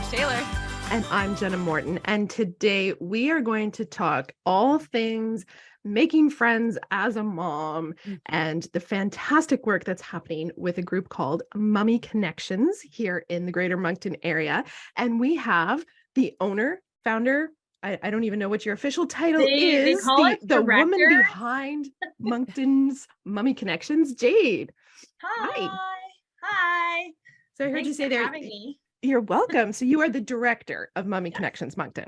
Tosh Taylor. And I'm Jenna Moncton. And today we are going to talk all things making friends as a mom and the fantastic work that's happening with a group called Mommy Connections here in the Greater Moncton area. And we have the owner, founder, I don't even know what your official title is. They call it the woman behind Moncton's Mommy Connections, Jade. Hi. So I heard Thanks you say for there. Having me. You're welcome. So you are the director of Mommy Connections Moncton.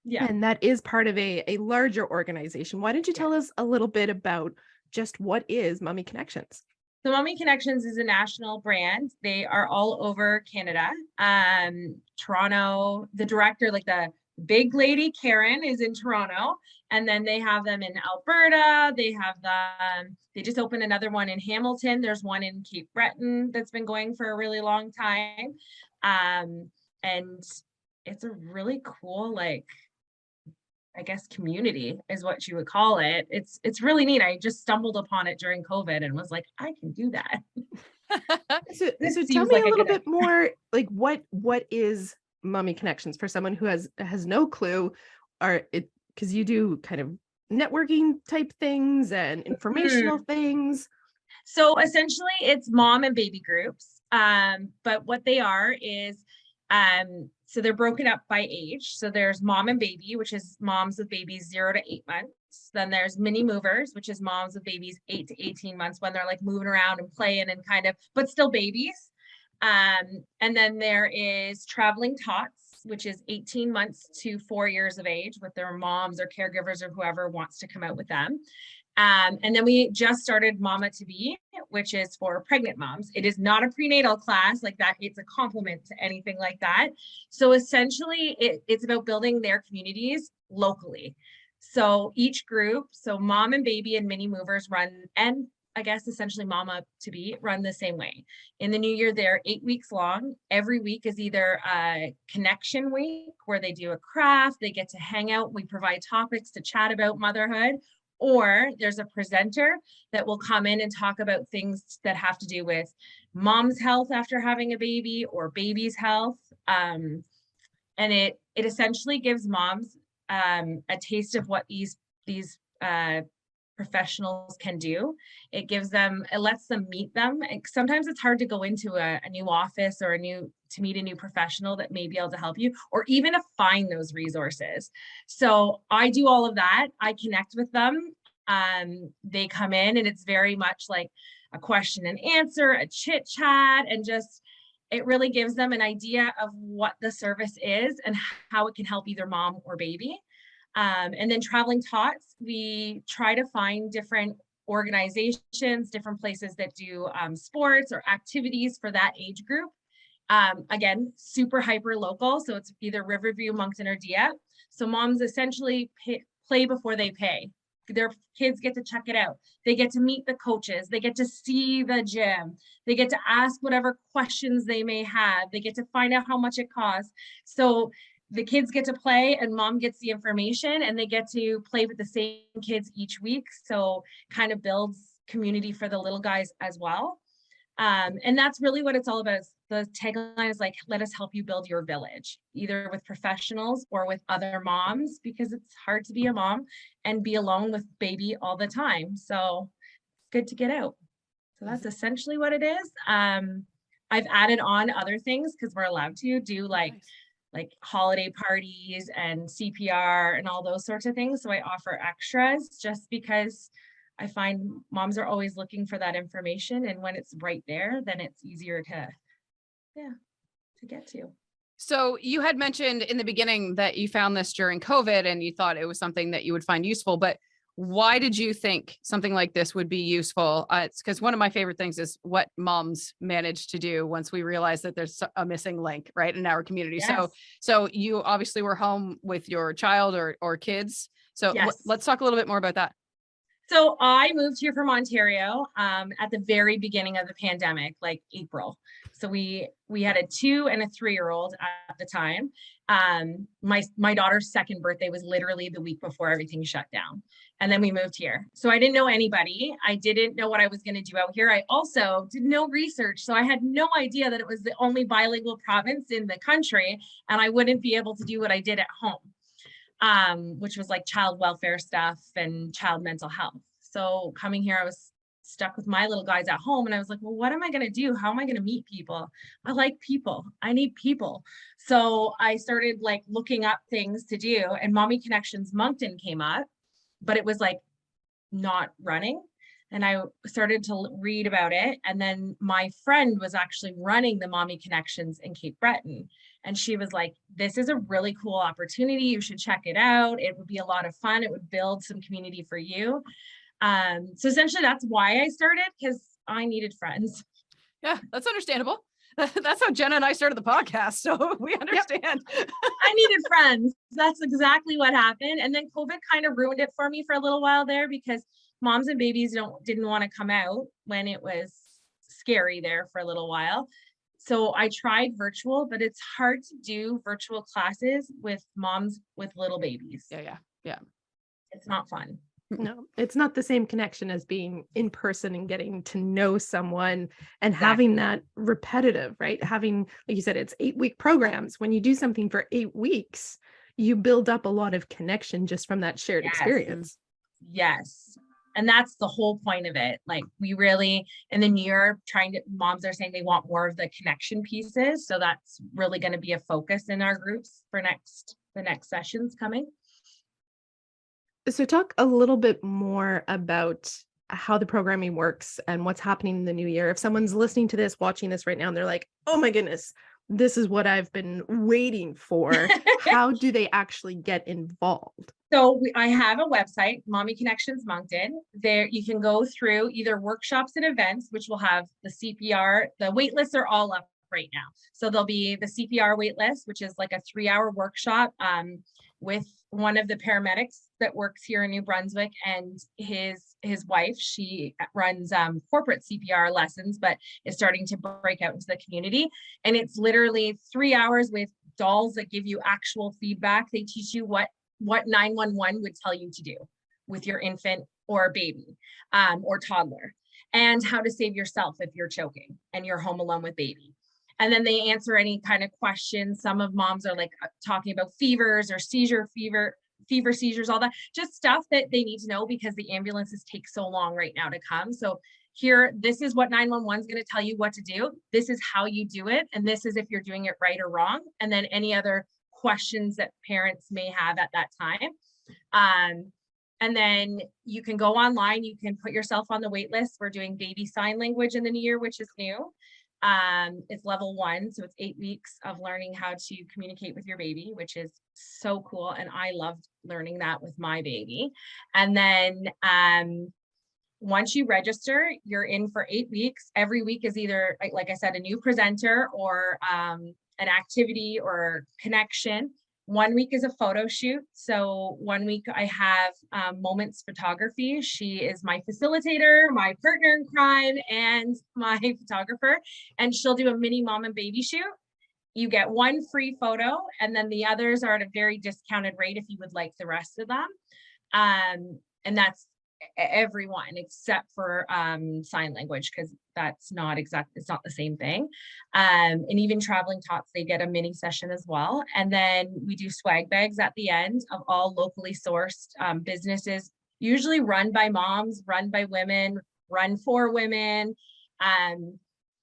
Yeah. And that is part of a larger organization. Why don't you tell us a little bit about just what is Mommy Connections? So Mommy Connections is a national brand. They are all over Canada. Toronto, the director, like the big lady, Karen, is in Toronto. And then they have them in Alberta. They have them, they just opened another one in Hamilton. There's one in Cape Breton that's been going for a really long time. And it's a really cool, like, I guess community is what you would call it. It's really neat. I just stumbled upon it during COVID and was like, I can do that. So tell me a little bit more, like what is Mommy Connections for someone who has no clue, because you do kind of networking type things and informational things. So essentially it's mom and baby groups. But what they are is, so they're broken up by age. So there's mom and baby, which is moms with babies 0 to 8 months. Then there's mini movers, which is moms with babies 8 to 18 months when they're like moving around and playing and kind of, but still babies. And then there is traveling tots, which is 18 months to 4 years of age with their moms or caregivers or whoever wants to come out with them. And then we just started Mama to Be, which is for pregnant moms. It is not a prenatal class like that. It's a complement to anything like that. So essentially it's about building their communities locally. So each group, so mom and baby and mini movers run, and I guess essentially Mama to Be run the same way. In the new year, they're 8 weeks long. Every week is either a connection week where they do a craft, they get to hang out. We provide topics to chat about motherhood, or there's a presenter that will come in and talk about things that have to do with mom's health after having a baby or baby's health. And it essentially gives moms a taste of what these professionals can do. It lets them meet them. And sometimes it's hard to go into a new office or to meet a new professional that may be able to help you, or even to find those resources. So I do all of that. I connect with them. They come in and it's very much like a question and answer, a chit chat, and just, it really gives them an idea of what the service is and how it can help either mom or baby. And then traveling tots, we try to find different organizations, different places that do sports or activities for that age group. Again, super hyper local. So it's either Riverview, Moncton, or Dieppe. So moms essentially play before they pay. Their kids get to check it out. They get to meet the coaches. They get to see the gym. They get to ask whatever questions they may have. They get to find out how much it costs. So the kids get to play and mom gets the information, and they get to play with the same kids each week. So kind of builds community for the little guys as well. And that's really what it's all about. The tagline is like, let us help you build your village, either with professionals or with other moms, because it's hard to be a mom and be alone with baby all the time. So it's good to get out. So that's essentially what it is. I've added on other things because we're allowed to do like holiday parties and CPR and all those sorts of things. So I offer extras just because I find moms are always looking for that information. And when it's right there, then it's easier to get to. So you had mentioned in the beginning that you found this during COVID and you thought it was something that you would find useful, but why did you think something like this would be useful? It's because one of my favorite things is what moms manage to do once we realize that there's a missing link, right, in our community. Yes. So you obviously were home with your child or kids. So yes. Let's talk a little bit more about that. So I moved here from Ontario at the very beginning of the pandemic, like April. So we had a 2 and a 3-year-old at the time. My daughter's second birthday was literally the week before everything shut down. And then we moved here. So I didn't know anybody. I didn't know what I was going to do out here. I also did no research. So I had no idea that it was the only bilingual province in the country, and I wouldn't be able to do what I did at home, which was like child welfare stuff and child mental health. So coming here, I was stuck with my little guys at home, and I was like, well, what am I going to do? How am I going to meet people? I like people. I need people. So I started like looking up things to do, and Mommy Connections Moncton came up, but it was like not running. And I started to read about it. And then my friend was actually running the Mommy Connections in Cape Breton. And she was like, this is a really cool opportunity. You should check it out. It would be a lot of fun. It would build some community for you. So essentially that's why I started, because I needed friends. Yeah, that's understandable. That's how Jenna and I started the podcast. So we understand. Yep. I needed friends. That's exactly what happened. And then COVID kind of ruined it for me for a little while there, because moms and babies didn't want to come out when it was scary there for a little while. So I tried virtual, but it's hard to do virtual classes with moms with little babies. Yeah. It's not fun. No, it's not the same connection as being in person and getting to know someone and Exactly. having that repetitive, right? Having, like you said, it's 8-week programs. When you do something for 8 weeks, you build up a lot of connection just from that shared experience. Yes. And that's the whole point of it. Like we really, in the new year, moms are saying they want more of the connection pieces. So that's really going to be a focus in our groups for the next sessions coming. So talk a little bit more about how the programming works and what's happening in the new year. If someone's listening to this, watching this right now, and they're like, oh my goodness, this is what I've been waiting for. How do they actually get involved? So I have a website, Mommy Connections Moncton. There you can go through either workshops and events, which will have the CPR. The wait lists are all up right now. So there'll be the CPR wait list, which is like a 3-hour workshop with one of the paramedics that works here in New Brunswick, and his wife. She runs corporate CPR lessons, but is starting to break out into the community. And it's literally 3 hours with dolls that give you actual feedback. They teach you what 911 would tell you to do with your infant or baby or toddler, and how to save yourself if you're choking and you're home alone with baby. And then they answer any kind of questions. Some of moms are like talking about fevers or seizures, all that, just stuff that they need to know because the ambulances take so long right now to come. So here, this is what 911 is going to tell you what to do. This is how you do it. And this is if you're doing it right or wrong. And then any other questions that parents may have at that time. And then you can go online, you can put yourself on the wait list. We're doing baby sign language in the new year, which is new. It's level 1. So it's 8 weeks of learning how to communicate with your baby, which is so cool. And I loved learning that with my baby. And then, once you register, you're in for 8 weeks. Every week is either, like I said, a new presenter or, an activity or connection. 1 week is a photo shoot. So 1 week I have Moments Photography. She is my facilitator, my partner in crime, and my photographer. And she'll do a mini mom and baby shoot. You get 1 free photo, and then the others are at a very discounted rate if you would like the rest of them. And that's everyone except for sign language, because that's not it's not the same thing. And even traveling tots, they get a mini session as well. And then we do swag bags at the end of all locally sourced businesses, usually run by moms, run by women, run for women,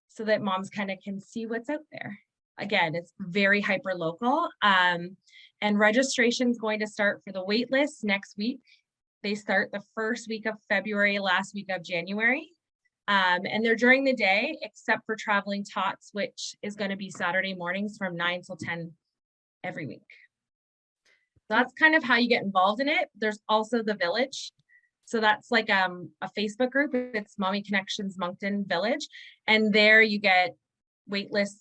so that moms kind of can see what's out there. Again, it's very hyper local. And registration is going to start for the wait list next week. They start the first week of February, last week of January. And they're during the day, except for traveling tots, which is going to be Saturday mornings from 9 till 10 every week. So that's kind of how you get involved in it. There's also the village. So that's like a Facebook group. It's Mommy Connections Moncton Village. And there you get waitlist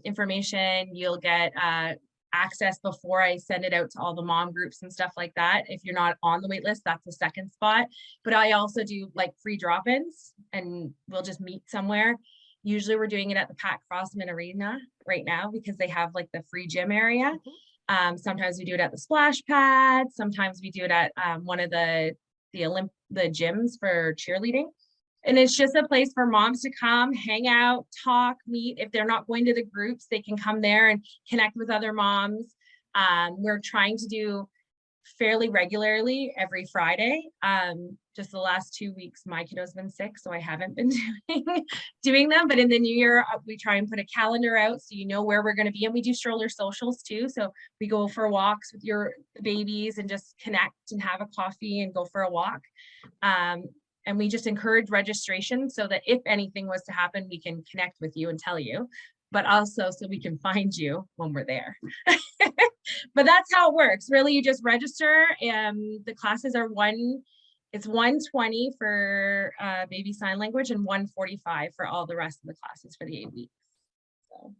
information. You'll get access before I send it out to all the mom groups and stuff like that. If you're not on the wait list, that's the second spot. But I also do like free drop-ins, and we'll just meet somewhere. Usually we're doing it at the Pat Crossman Arena right now because they have like the free gym area. Sometimes we do it at the splash pad. Sometimes we do it at one of the gyms for cheerleading. And it's just a place for moms to come, hang out, talk, meet. If they're not going to the groups, they can come there and connect with other moms. We're trying to do fairly regularly every Friday. Just the last 2 weeks, my kiddo's been sick, so I haven't been doing them. But in the new year, we try and put a calendar out so you know where we're going to be. And we do stroller socials too. So we go for walks with your babies and just connect and have a coffee and go for a walk. And we just encourage registration so that if anything was to happen, we can connect with you and tell you, but also so we can find you when we're there. But that's how it works. Really, you just register. The classes are it's $120 for baby sign language and $145 for all the rest of the classes for the 8 weeks. So.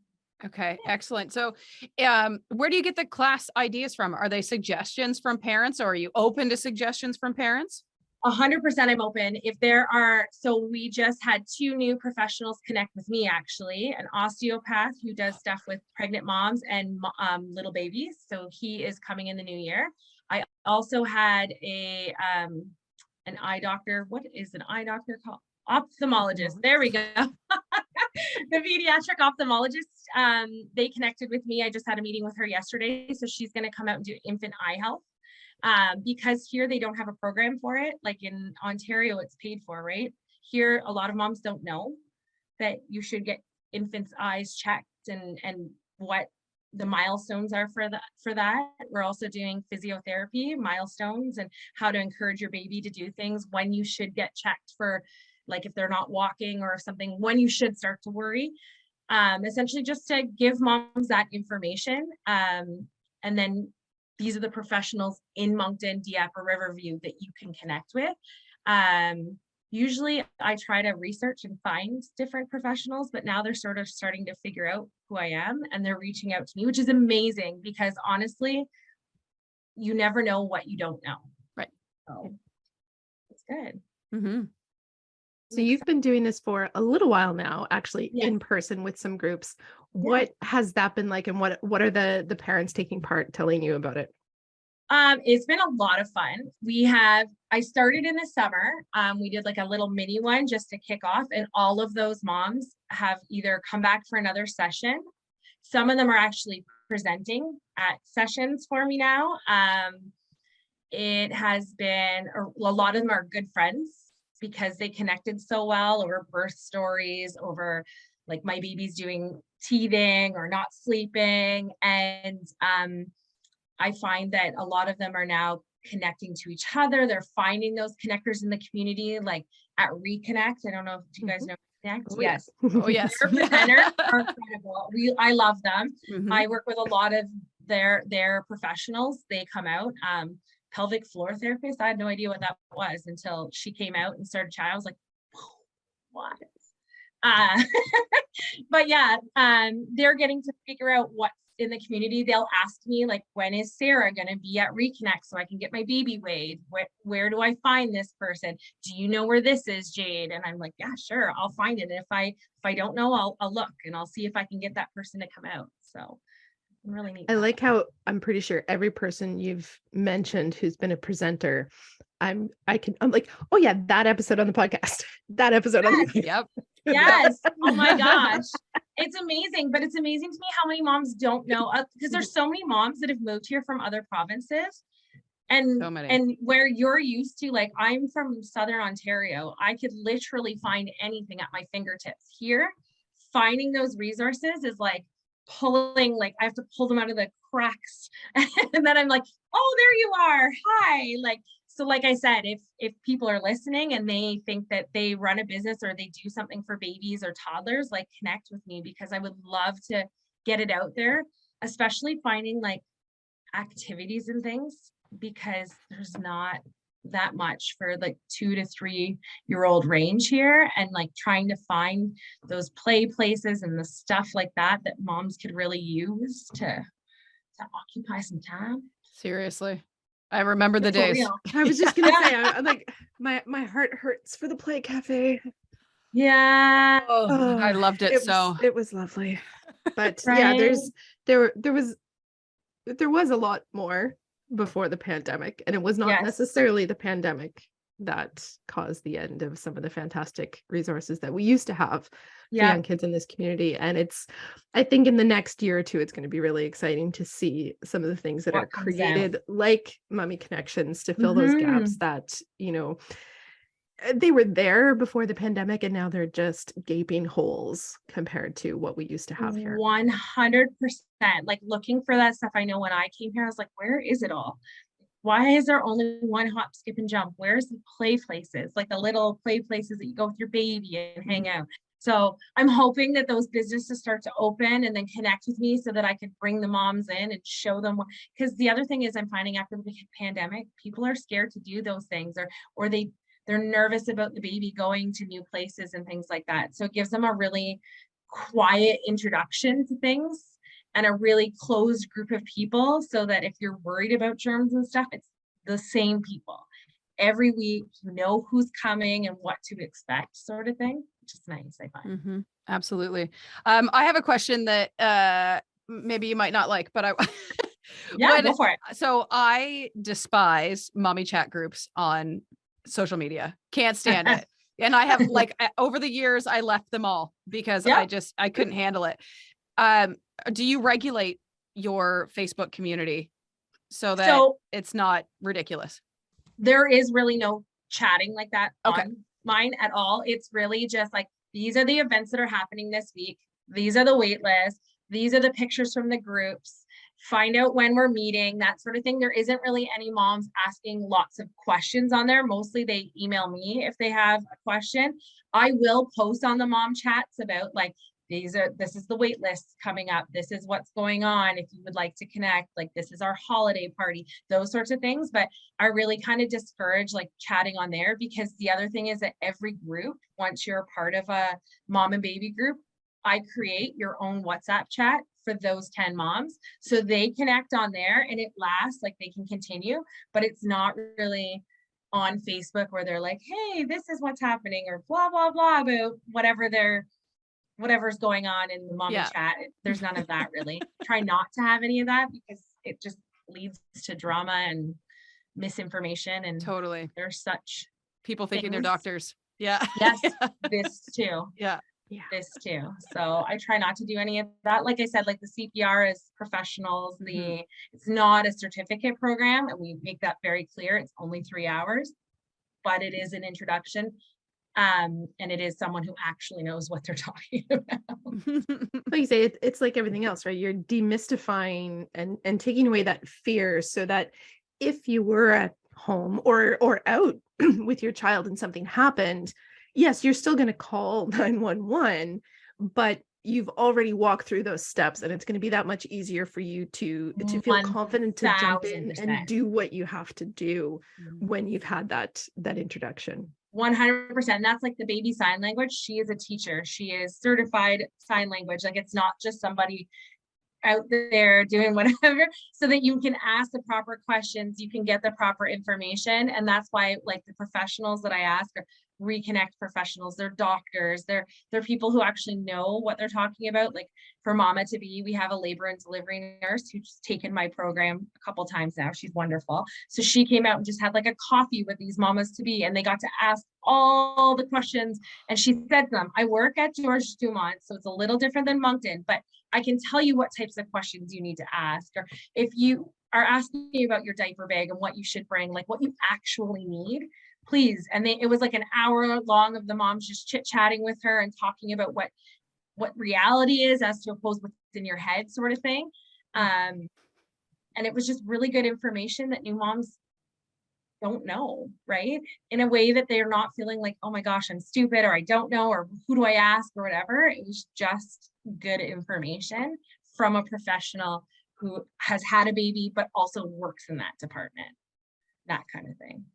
Okay, excellent. So where do you get the class ideas from? Are they suggestions from parents, or are you open to suggestions from parents? 100% I'm open. If there are, so we just had 2 new professionals connect with me, actually, an osteopath who does stuff with pregnant moms and little babies. So he is coming in the new year. I also had an eye doctor. What is an eye doctor called? Ophthalmologist. There we go. The pediatric ophthalmologist. They connected with me. I just had a meeting with her yesterday. So she's going to come out and do infant eye health. Because here they don't have a program for it. Like in Ontario, it's paid for, right? Here, a lot of moms don't know that you should get infants' eyes checked and what the milestones are for that. We're also doing physiotherapy milestones and how to encourage your baby to do things, when you should get checked for, like if they're not walking or something, when you should start to worry. Essentially just to give moms that information. And then these are the professionals in Moncton, Dieppe, or Riverview that you can connect with. Usually I try to research and find different professionals, but now they're sort of starting to figure out who I am and they're reaching out to me, which is amazing because honestly, you never know what you don't know. Right. So it's good. Mm-hmm. So you've been doing this for a little while now, actually, Yeah. in person with some groups. What has that been like, and what are the parents taking part telling you about it? It's been a lot of fun. I started in the summer. We did like a little mini one just to kick off, and all of those moms have either come back for another session. Some of them are actually presenting at sessions for me now. It has been, a lot of them are good friends because they connected so well over birth stories, over like my baby's doing teething or not sleeping. And I find that a lot of them are now connecting to each other. They're finding those connectors in the community, like at Reconnect. I don't know if you guys know Reconnect. Oh, yes. Oh, yes. Their presenters are incredible. I love them. Mm-hmm. I work with a lot of their professionals. They come out. Pelvic floor therapist. I had no idea what that was until she came out and started chatting. I was like, what? But yeah, they're getting to figure out what's in the community. They'll ask me like, when is Sarah going to be at Reconnect so I can get my baby weighed? Where do I find this person? Do you know where this is, Jade? And I'm like, yeah, sure, I'll find it. And if I don't know, I'll look and I'll see if I can get that person to come out. So really neat. I like how I'm pretty sure every person you've mentioned who's been a presenter, I'm like, oh yeah, that episode on the podcast, that episode on the podcast. Yep. Yes. Oh my gosh. It's amazing, but it's amazing to me how many moms don't know, because there's so many moms that have moved here from other provinces. And, So many. and where you're used to, like, I'm from Southern Ontario. I could literally find anything at my fingertips. Here, finding those resources is like pulling, like I have to pull them out of the cracks. And then I'm like, oh, there you are. Hi. Like, so like I said, if people are listening and they think that they run a business or they do something for babies or toddlers, like connect with me, because I would love to get it out there, especially finding like activities and things, because there's not that much for like 2 to 3 year old range here, and like trying to find those play places and the stuff like that moms could really use to occupy some time. Seriously. I remember the It's for days. real. I was just gonna say, I'm like, my heart hurts for the play cafe. Yeah. Oh, I loved it so. it was lovely. But yeah, Right. there was a lot more before the pandemic, and it was not Yes. necessarily the pandemic that caused the end of some of the fantastic resources that we used to have for Yeah. young kids in this community. And I think in the next year or two, it's going to be really exciting to see some of the things that are What comes out. created, like Mommy Connections, to fill those gaps that, they were there before the pandemic, and now they're just gaping holes compared to what we used to have here. 100%. Like looking for that stuff. I know when I came here, I was like, where is it all? Why is there only one hop, skip, and jump? Where's the play places? Like the little play places that you go with your baby and hang out. So I'm hoping that those businesses start to open and then connect with me so that I could bring the moms in and show them. Because the other thing is, I'm finding after the pandemic, people are scared to do those things, or they're nervous about the baby going to new places and things like that. So it gives them a really quiet introduction to things and a really closed group of people, so that if you're worried about germs and stuff, it's the same people. Every week, you know who's coming and what to expect, sort of thing, which is nice, I find. Mm-hmm. Absolutely. I have a question that maybe you might not like, but Yeah, go for it. So I despise mommy chat groups on social media. Can't stand it. And I have over the years, I left them all because I couldn't handle it. Do you regulate your Facebook community so that it's not ridiculous? There is really no chatting like that on mine at all. It's really just like, these are the events that are happening this week. These are the wait lists. These are the pictures from the groups. Find out when we're meeting, that sort of thing. There isn't really any moms asking lots of questions on there. Mostly they email me if they have a question. I will post on the mom chats about like, this is the wait list coming up. This is what's going on. If you would like to connect, like this is our holiday party, those sorts of things. But I really kind of discourage like chatting on there, because the other thing is that every group, once you're a part of a mom and baby group, I create your own WhatsApp chat for those 10 moms. So they connect on there and it lasts, like they can continue, but it's not really on Facebook where they're like, hey, this is what's happening, or blah, blah, blah, about whatever's going on in the mommy chat. There's none of that really. Try not to have any of that, because it just leads to drama and misinformation. And totally, there's such people thinking they're doctors. Yeah. Yes. This too. Yeah. This too. So I try not to do any of that. Like I said, like the CPR is professionals. It's not a certificate program, and we make that very clear. It's only 3 hours, but it is an introduction. And it is someone who actually knows what they're talking about. Like you say, it's like everything else, right? You're demystifying and taking away that fear, so that if you were at home or out with your child and something happened, yes, you're still going to call 911, but you've already walked through those steps, and it's going to be that much easier for you to feel confident to jump in and do what you have to do when you've had that introduction. 100%. That's like the baby sign language. She is a teacher. She is certified sign language. Like, it's not just somebody out there doing whatever, so that you can ask the proper questions, you can get the proper information. And that's why, like, the professionals that I ask are Reconnect professionals. They're doctors, they're people who actually know what they're talking about. Like for Mama to Be, we have a labor and delivery nurse who's taken my program a couple times now. She's wonderful. So she came out and just had like a coffee with these mamas to be, and they got to ask all the questions. And she said to them, I work at George Dumont, so it's a little different than Moncton, but I can tell you what types of questions you need to ask. Or if you are asking me about your diaper bag and what you should bring, like what you actually need, please. And it was like an hour long of the moms just chit-chatting with her and talking about what reality is as to oppose what's in your head, sort of thing. And it was just really good information that new moms don't know, right? In a way that they're not feeling like, oh my gosh, I'm stupid, or I don't know, or who do I ask, or whatever. It was just good information from a professional who has had a baby, but also works in that department, that kind of thing.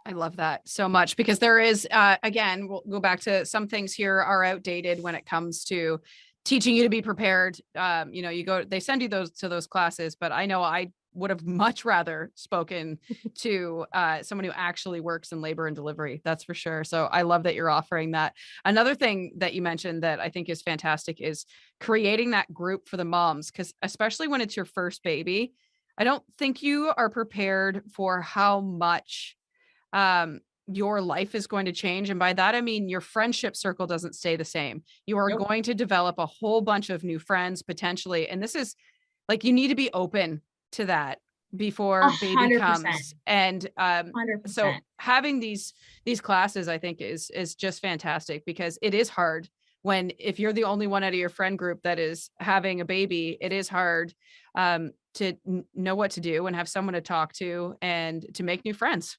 I love that so much, because there is, again, we'll go back to some things here are outdated when it comes to teaching you to be prepared. They send you to those classes, but I know I would have much rather spoken to someone who actually works in labor and delivery. That's for sure. So I love that you're offering that. Another thing that you mentioned that I think is fantastic is creating that group for the moms, because especially when it's your first baby, I don't think you are prepared for how much your life is going to change. And by that, I mean, your friendship circle doesn't stay the same. You are Nope. going to develop a whole bunch of new friends potentially. And this is like, you need to be open to that before baby 100%. comes. And so 100%. having these classes, I think is just fantastic, because it is hard when, if you're the only one out of your friend group that is having a baby, it is hard to know what to do and have someone to talk to and to make new friends.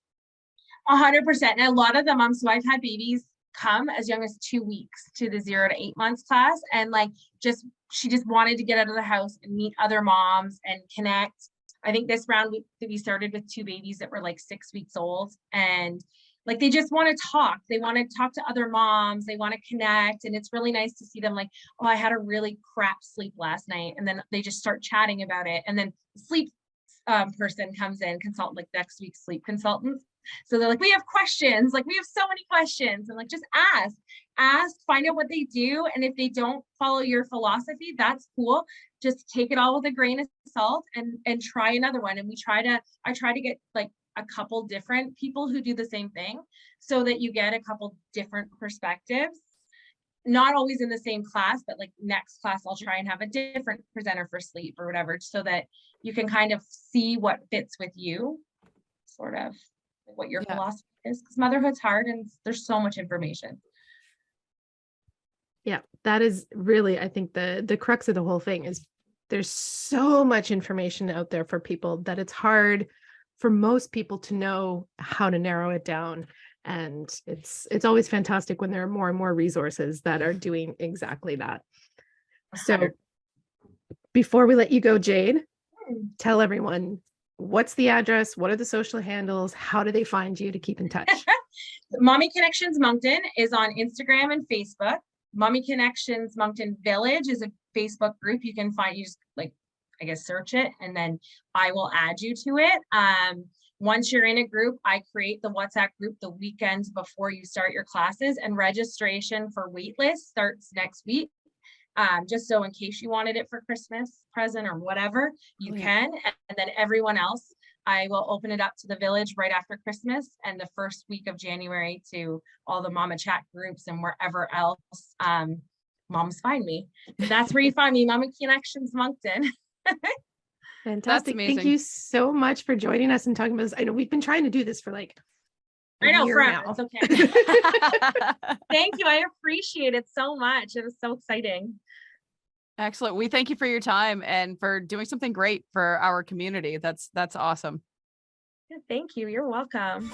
100%. And a lot of the moms, so I've had babies come as young as 2 weeks to the 0 to 8 months class. And like, she just wanted to get out of the house and meet other moms and connect. I think this round we started with 2 babies that were like 6 weeks old, and like, they just want to talk. They want to talk to other moms. They want to connect. And it's really nice to see them like, oh, I had a really crap sleep last night. And then they just start chatting about it. And then the sleep person comes in, consultant, like next week's sleep consultants. So they're like, we have questions. Like, we have so many questions. And like, just ask, find out what they do. And if they don't follow your philosophy, that's cool. Just take it all with a grain of salt and try another one. And I try to get like a couple different people who do the same thing, so that you get a couple different perspectives, not always in the same class, but like next class, I'll try and have a different presenter for sleep or whatever, so that you can kind of see what fits with you, sort of what your philosophy is, because motherhood's hard and there's so much information. Yeah, that is really, I think the crux of the whole thing is there's so much information out there for people that it's hard for most people to know how to narrow it down. And it's always fantastic when there are more and more resources that are doing exactly that. So before we let you go, Jade, tell everyone, what's the address? What are the social handles? How do they find you to keep in touch? Mommy Connections Moncton is on Instagram and Facebook. Mommy Connections Moncton Village is a Facebook group. You can find, you just like, I guess, search it, and then I will add you to it. Once you're in a group, I create the WhatsApp group the weekends before you start your classes, and registration for waitlist starts next week. Just so in case you wanted it for Christmas present or whatever, you can. And then everyone else, I will open it up to the village right after Christmas, and the first week of January to all the mama chat groups and wherever else moms find me. But that's where you find me, Mommy Connections Moncton. Fantastic. Thank you so much for joining us and talking about this. I know we've been trying to do this for like forever. Now. It's okay. Thank you. I appreciate it so much. It was so exciting. Excellent. We thank you for your time and for doing something great for our community. That's awesome. Yeah, thank you. You're welcome.